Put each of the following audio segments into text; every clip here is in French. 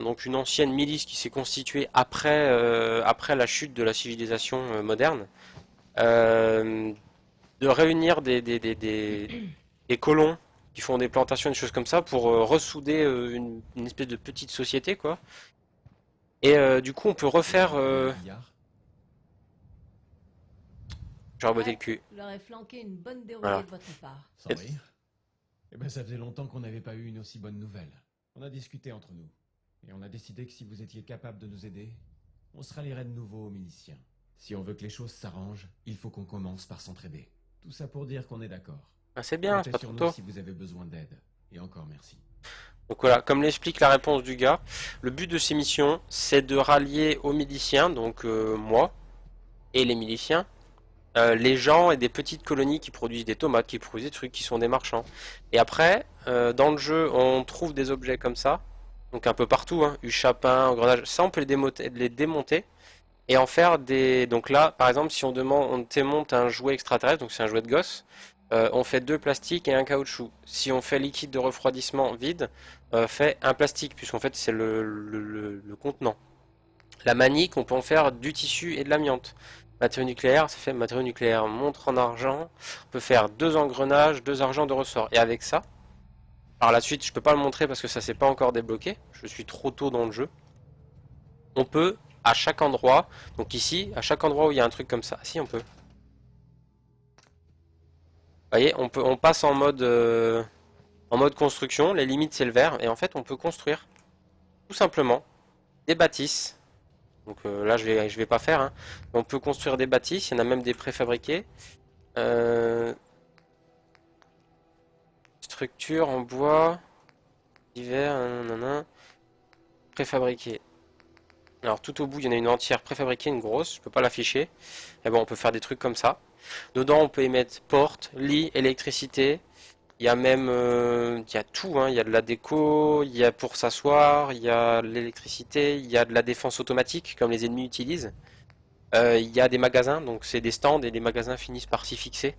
donc une ancienne milice qui s'est constituée après la chute de la civilisation moderne, euh, de réunir des colons qui font des plantations, des choses comme ça, pour ressouder une espèce de petite société, quoi. Et du coup, on peut Vous avez refaire. rencontré les pillards? J'aurais botté le Ouais, cul. je leur ai flanqué une bonne dérouillée Voilà. de votre part. Sans rire? Eh ben, ça faisait longtemps qu'on n'avait pas eu une aussi bonne nouvelle. On a discuté entre nous. Et on a décidé que si vous étiez capable de nous aider, on se rallierait de nouveau aux miliciens. Si on veut que les choses s'arrangent, il faut qu'on commence par s'entraider. Tout ça pour dire qu'on est d'accord. Ah, c'est bien, c'est Comptez pas sur trop nous tôt. si vous avez besoin d'aide. Et encore merci. Donc voilà, comme l'explique la réponse du gars, le but de ces missions, c'est de rallier aux miliciens, donc moi et les miliciens, les gens et des petites colonies qui produisent des tomates, qui produisent des trucs, qui sont des marchands. Et après, dans le jeu, on trouve des objets comme ça, donc un peu partout, hein, chapin, engrenage, ça on peut les démonter et en faire des. Donc là, par exemple, si on démonte un jouet extraterrestre, donc c'est un jouet de gosse, on fait deux plastiques et un caoutchouc. Si on fait liquide de refroidissement vide, fait un plastique, puisqu'en fait c'est le contenant. La manique, on peut en faire du tissu et de l'amiante. Matériau nucléaire, ça fait matériau nucléaire. Montre en argent, on peut faire deux engrenages, deux argents de ressort. Et avec ça, par la suite, je peux pas le montrer parce que ça s'est pas encore débloqué. Je suis trop tôt dans le jeu. On peut, à chaque endroit, donc ici, à chaque endroit où il y a un truc comme ça, si on peut. Vous voyez, on passe en mode construction. Les limites c'est le vert et en fait on peut construire tout simplement des bâtisses. Donc là je vais pas faire, hein. On peut construire des bâtisses. Il y en a même des préfabriqués. Euh, Structure en bois, divers, nanana, préfabriqué. Alors tout au bout, il y en a une entière préfabriquée, une grosse, je peux pas l'afficher. Mais bon, on peut faire des trucs comme ça. Dedans, on peut y mettre porte, lit, électricité. Il y a même, il y a tout, hein. Il y a de la déco, il y a pour s'asseoir, il y a de l'électricité, il y a de la défense automatique comme les ennemis utilisent. Il y a des magasins, donc c'est des stands et les magasins finissent par s'y fixer.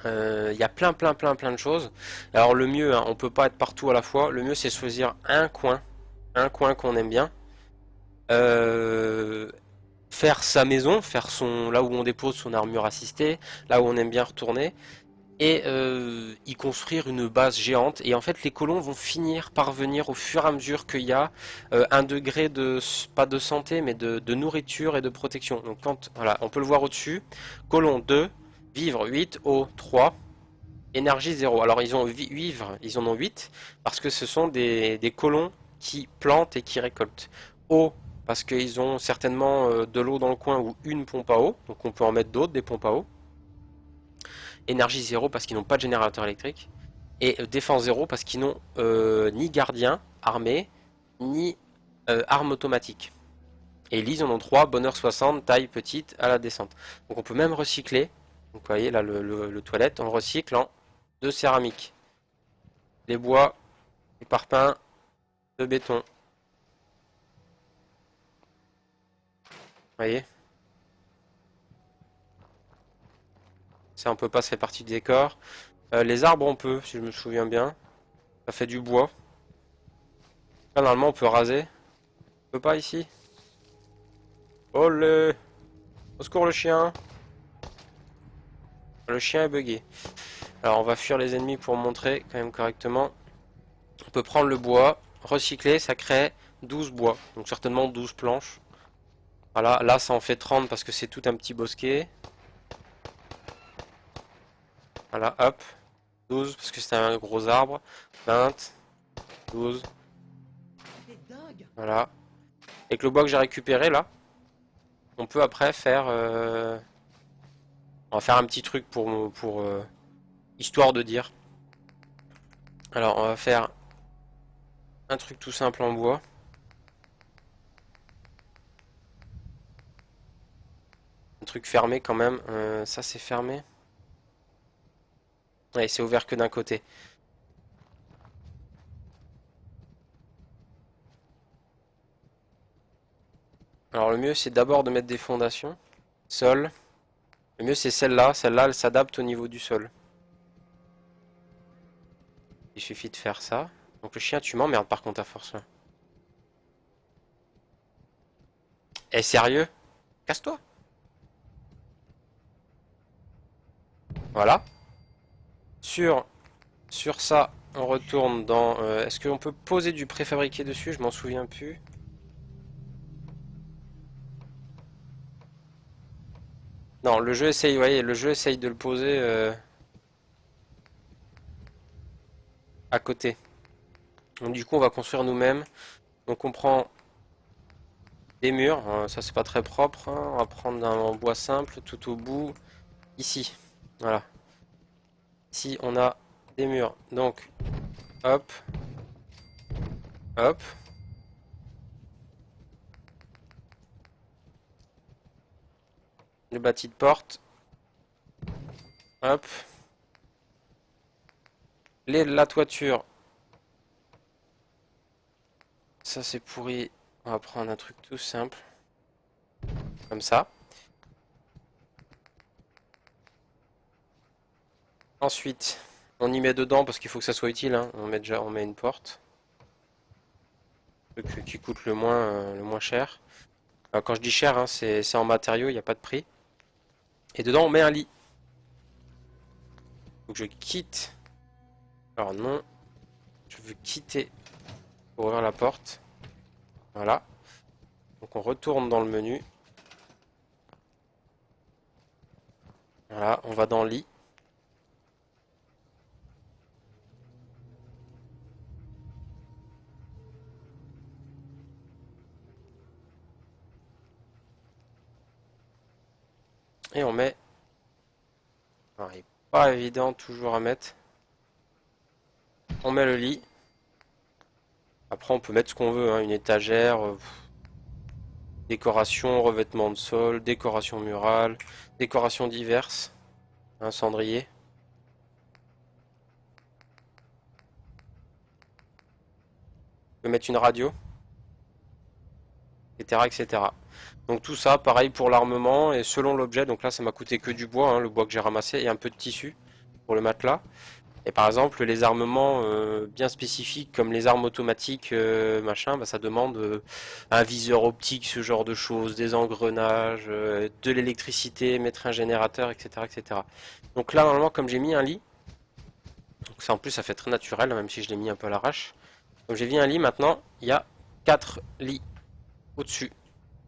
Il y a plein de choses. Alors le mieux, hein, on peut pas être partout à la fois. Le mieux c'est choisir un coin qu'on aime bien. Euh, Faire sa maison, faire son là où on dépose son armure assistée, là où on aime bien retourner, et y construire une base géante. Et en fait, les colons vont finir par venir au fur et à mesure qu'il y a un degré de pas de santé, mais de nourriture et de protection. Donc quand voilà, on peut le voir au-dessus. Colon 2, vivre 8, eau 3. Énergie 0. Alors ils ont vivre, ils en ont 8 parce que ce sont des colons qui plantent et qui récoltent. Eau, parce qu'ils ont certainement de l'eau dans le coin ou une pompe à eau, donc on peut en mettre d'autres, des pompes à eau. Énergie 0 parce qu'ils n'ont pas de générateur électrique. Et défense 0 parce qu'ils n'ont ni gardien armé, ni arme automatique. Et ils en ont 3, bonheur 60, taille petite à la descente. Donc on peut même recycler. Donc vous voyez là le toilette, on recycle en de céramique. Les bois, les parpaings, le béton. Vous voyez? Ça on peut pas, ça fait partie du décor. Les arbres on peut, si je me souviens bien. Ça fait du bois. Là, normalement on peut raser. On peut pas ici. Olé! Au secours le chien! Le chien est bugué. Alors on va fuir les ennemis pour montrer quand même correctement. On peut prendre le bois, recycler, ça crée 12 bois. Donc certainement 12 planches. Voilà, là ça en fait 30 parce que c'est tout un petit bosquet. Voilà, hop. 12 parce que c'est un gros arbre. 20, 12, T'es dingue! voilà. Avec le bois que j'ai récupéré là, on peut après faire... on va faire un petit truc pour histoire de dire. Alors on va faire un truc tout simple en bois. Un truc fermé quand même. Ça c'est fermé. Ouais, c'est ouvert que d'un côté. Alors le mieux c'est d'abord de mettre des fondations. Sol. Le mieux c'est celle-là. Celle-là elle s'adapte au niveau du sol. Il suffit de faire ça. Donc le chien tu m'emmerdes par contre à force là. Eh, sérieux? Casse-toi. Voilà. Sur, sur ça, on retourne dans... est-ce qu'on peut poser du préfabriqué dessus? Je m'en souviens plus. Non, le jeu essaye, vous voyez, le jeu essaye de le poser à côté. Donc du coup, on va construire nous-mêmes. Donc on prend des murs. Ça c'est pas très propre, hein. On va prendre un bois simple tout au bout. Ici. Voilà. Ici, on a des murs. Donc, hop, hop. Le bâti de porte. Hop. La toiture. Ça c'est pourri. On va prendre un truc tout simple. Comme ça. Ensuite, on y met dedans parce qu'il faut que ça soit utile, hein. On met une porte. Le truc qui coûte le moins cher. Quand je dis cher, hein, c'est en matériaux, il n'y a pas de prix. Et dedans, on met un lit. Donc je quitte. Alors non. Je veux quitter pour ouvrir la porte. Voilà. Donc on retourne dans le menu. Voilà, on va dans lit. Et on met... Alors, il n'est pas évident toujours à mettre. On met le lit. Après on peut mettre ce qu'on veut, hein, une étagère, décoration, revêtement de sol, décoration murale, décoration diverses, un cendrier. On peut mettre une radio, etc., etc. Donc tout ça, pareil pour l'armement, et selon l'objet, donc là ça m'a coûté que du bois, hein, le bois que j'ai ramassé, et un peu de tissu pour le matelas. Et par exemple, les armements bien spécifiques, comme les armes automatiques, machin, bah, ça demande un viseur optique, ce genre de choses, des engrenages, de l'électricité, mettre un générateur, etc., etc. Donc là, normalement, comme j'ai mis un lit, donc ça en plus ça fait très naturel, hein, même si je l'ai mis un peu à l'arrache. Donc j'ai mis un lit, maintenant, il y a 4 lits au-dessus.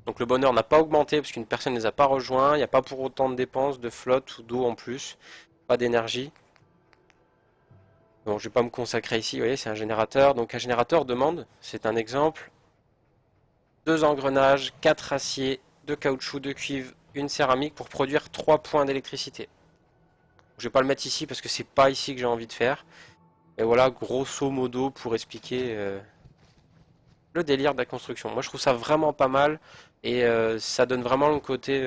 Donc le bonheur n'a pas augmenté parce qu'une personne ne les a pas rejoints, il n'y a pas pour autant de dépenses, de flotte ou d'eau en plus, pas d'énergie. Donc je vais pas me consacrer ici, vous voyez, c'est un générateur. Donc un générateur demande, c'est un exemple, 2 engrenages, 4 aciers, 2 caoutchouc, 2 cuivre, une céramique pour produire 3 points d'électricité. Je vais pas le mettre ici parce que c'est pas ici que j'ai envie de faire. Et voilà, grosso modo, pour expliquer le délire de la construction. Moi je trouve ça vraiment pas mal et ça donne vraiment le côté,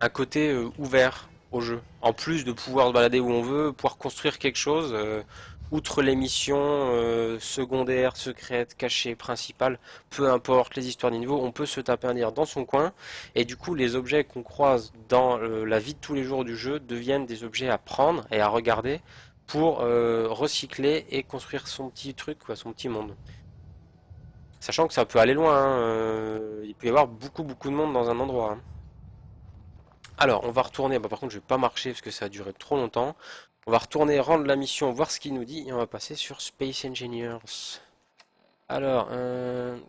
un côté ouvert au jeu. En plus de pouvoir se balader où on veut, pouvoir construire quelque chose, outre les missions secondaires, secrètes, cachées, principales, peu importe les histoires des niveaux, on peut se taper un délire dans son coin. Et du coup, les objets qu'on croise dans la vie de tous les jours du jeu deviennent des objets à prendre et à regarder pour recycler et construire son petit truc, quoi, son petit monde. Sachant que ça peut aller loin, hein, il peut y avoir beaucoup de monde dans un endroit, hein. Alors, on va retourner, bah, par contre je vais pas marcher parce que ça a duré trop longtemps. On va retourner rendre la mission, voir ce qu'il nous dit, et on va passer sur Space Engineers. Alors, en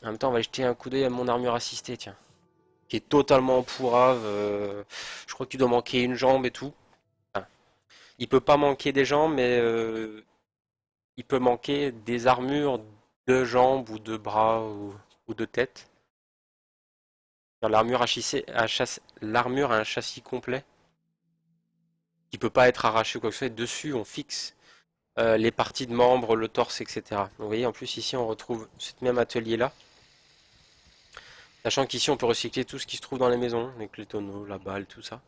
même temps on va jeter un coup d'œil à mon armure assistée, tiens. Qui est totalement en pourrave, je crois qu'il doit manquer une jambe et tout. Enfin, il peut pas manquer des jambes, mais il peut manquer des armures de jambes ou de bras ou de tête. L'armure a un châssis complet qui peut pas être arraché ou quoi que ce soit. Dessus, on fixe les parties de membres, le torse, etc. Vous voyez, en plus ici, on retrouve ce même atelier-là. Sachant qu'ici, on peut recycler tout ce qui se trouve dans les maisons, avec les tonneaux, la balle, tout ça.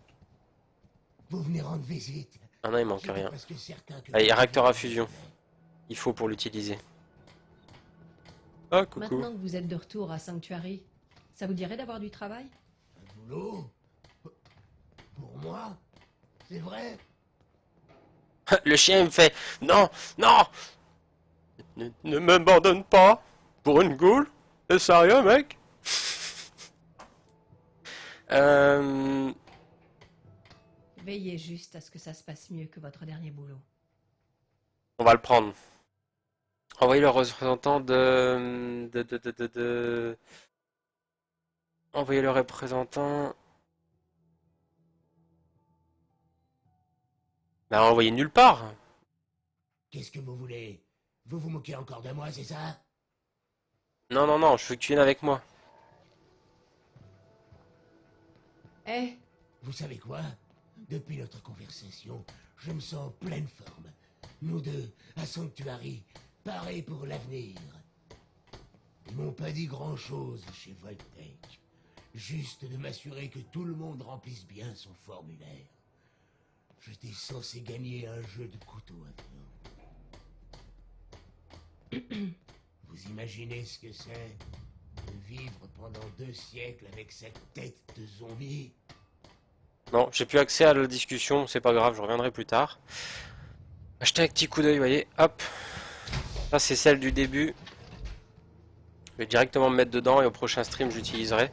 Vous venez rendre visite. Ah non, il manque J'étais rien. presque certain que Allez, vous réacteur à aviez fusion. fait. Il faut pour l'utiliser. Ah, coucou. Maintenant que vous êtes de retour à Sanctuary, ça vous dirait d'avoir du travail? Un boulot pour moi? C'est vrai? Le chien il me fait non, non, ne m'abandonne pas. Pour une goule? T'es sérieux, mec? Euh, Veillez juste à ce que ça se passe mieux que votre dernier boulot. on va le prendre. Envoyez le représentant Envoyez le représentant... Bah, envoyez nulle part. Qu'est-ce que vous voulez? Vous vous moquez encore de moi, c'est ça? Non, non, non, je veux que tu viennes avec moi. Eh, Vous savez quoi? Depuis notre conversation, je me sens en pleine forme. Nous deux, à Sanctuary, parés pour l'avenir. Ils m'ont pas dit grand-chose chez Voltec. Juste de m'assurer que tout le monde remplisse bien son formulaire. J'étais censé gagner un jeu de couteau à viande. Vous imaginez ce que c'est de vivre pendant 2 siècles avec cette tête de zombie? Non, j'ai plus accès à la discussion, c'est pas grave, je reviendrai plus tard. Acheter un petit coup d'œil, vous voyez, hop. Ça c'est celle du début. Je vais directement me mettre dedans et au prochain stream j'utiliserai.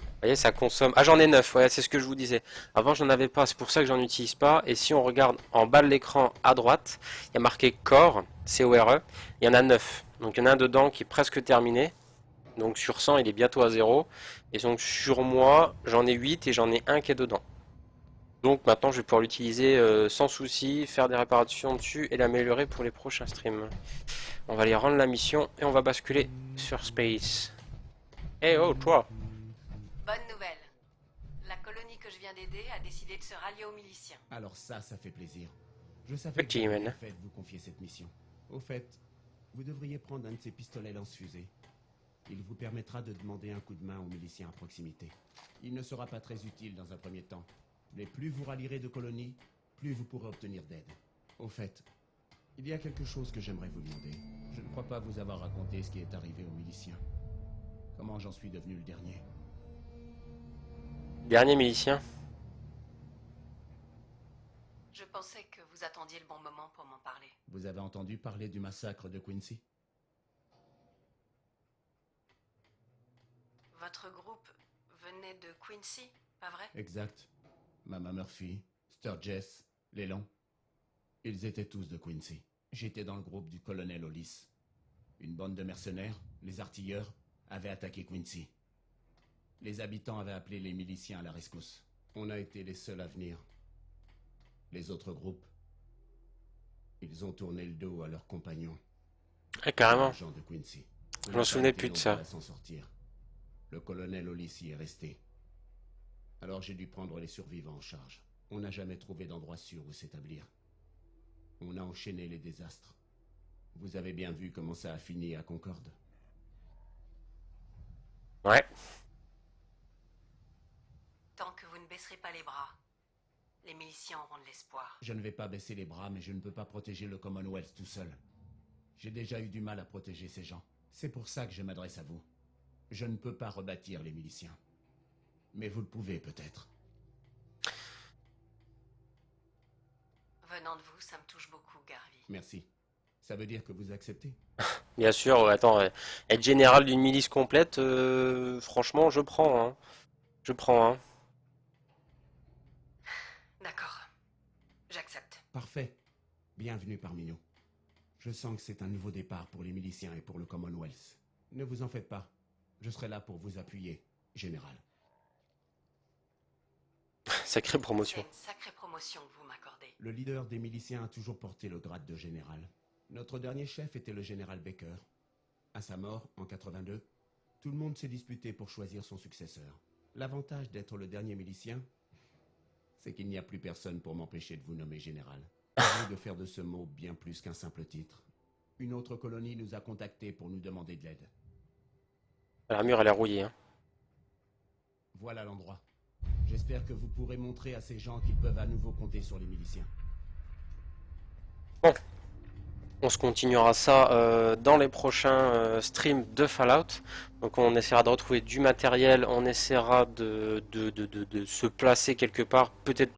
Vous voyez, ça consomme... Ah, j'en ai 9, ouais, c'est ce que je vous disais. Avant, j'en avais pas, c'est pour ça que j'en utilise pas. Et si on regarde en bas de l'écran à droite, il y a marqué Core, C-O-R-E. Il y en a 9. Donc, il y en a un dedans qui est presque terminé. Donc, sur 100, il est bientôt à 0. Et donc, sur moi, j'en ai 8 et j'en ai un qui est dedans. Donc, maintenant, je vais pouvoir l'utiliser sans souci, faire des réparations dessus et l'améliorer pour les prochains streams. On va aller rendre la mission et on va basculer sur Space. Eh oh, toi! Bonne nouvelle. La colonie que je viens d'aider a décidé de se rallier aux miliciens. Alors ça fait plaisir. Je savais que Petit vous Iman. aviez fait de vous confier cette mission. Au fait, vous devriez prendre un de ces pistolets lance-fusées. Il vous permettra de demander un coup de main aux miliciens à proximité. Il ne sera pas très utile dans un premier temps, mais plus vous rallierez de colonies, plus vous pourrez obtenir d'aide. Au fait, il y a quelque chose que j'aimerais vous demander. Je ne crois pas vous avoir raconté ce qui est arrivé aux miliciens. Comment j'en suis devenu le dernier? Dernier milicien. Je pensais que vous attendiez le bon moment pour m'en parler. Vous avez entendu parler du massacre de Quincy? Votre groupe venait de Quincy, pas vrai? Exact. Mama Murphy, Sturgess, Lélan. Ils étaient tous de Quincy. J'étais dans le groupe du colonel Hollis. Une bande de mercenaires, les artilleurs, avaient attaqué Quincy. Les habitants avaient appelé les miliciens à la rescousse. On a été les seuls à venir. Les autres groupes, ils ont tourné le dos à leurs compagnons. Ah, carrément. Les gens de Quincy. Je m'en souvenais plus de ça. À s'en sortir. Le colonel Hollis y est resté. Alors j'ai dû prendre les survivants en charge. On n'a jamais trouvé d'endroit sûr où s'établir. On a enchaîné les désastres. Vous avez bien vu comment ça a fini à Concorde. Ouais. Tant que vous ne baisserez pas les bras, les miliciens auront de l'espoir. Je ne vais pas baisser les bras, mais je ne peux pas protéger le Commonwealth tout seul. J'ai déjà eu du mal à protéger ces gens. C'est pour ça que je m'adresse à vous. Je ne peux pas rebâtir les miliciens. Mais vous le pouvez peut-être. Venant de vous, ça me touche beaucoup, Garvey. Merci. Ça veut dire que vous acceptez? Bien sûr, ouais, attends, être général d'une milice complète, franchement, je prends, hein. Je prends, hein. D'accord. J'accepte. Parfait. Bienvenue parmi nous. Je sens que c'est un nouveau départ pour les miliciens et pour le Commonwealth. Ne vous en faites pas. Je serai là pour vous appuyer, général. Sacrée C'est promotion. une sacrée promotion que vous m'accordez. Le leader des miliciens a toujours porté le grade de général. Notre dernier chef était le général Baker. À sa mort, en 82, tout le monde s'est disputé pour choisir son successeur. L'avantage d'être le dernier milicien, c'est qu'il n'y a plus personne pour m'empêcher de vous nommer général. À vous de faire de ce mot bien plus qu'un simple titre. Une autre colonie nous a contactés pour nous demander de l'aide. L'armure, elle est rouillée, hein. Voilà l'endroit. J'espère que vous pourrez montrer à ces gens qu'ils peuvent à nouveau compter sur les miliciens. Bon. On se continuera ça dans les prochains streams de Fallout. Donc on essaiera de retrouver du matériel, on essaiera de se placer quelque part, peut-être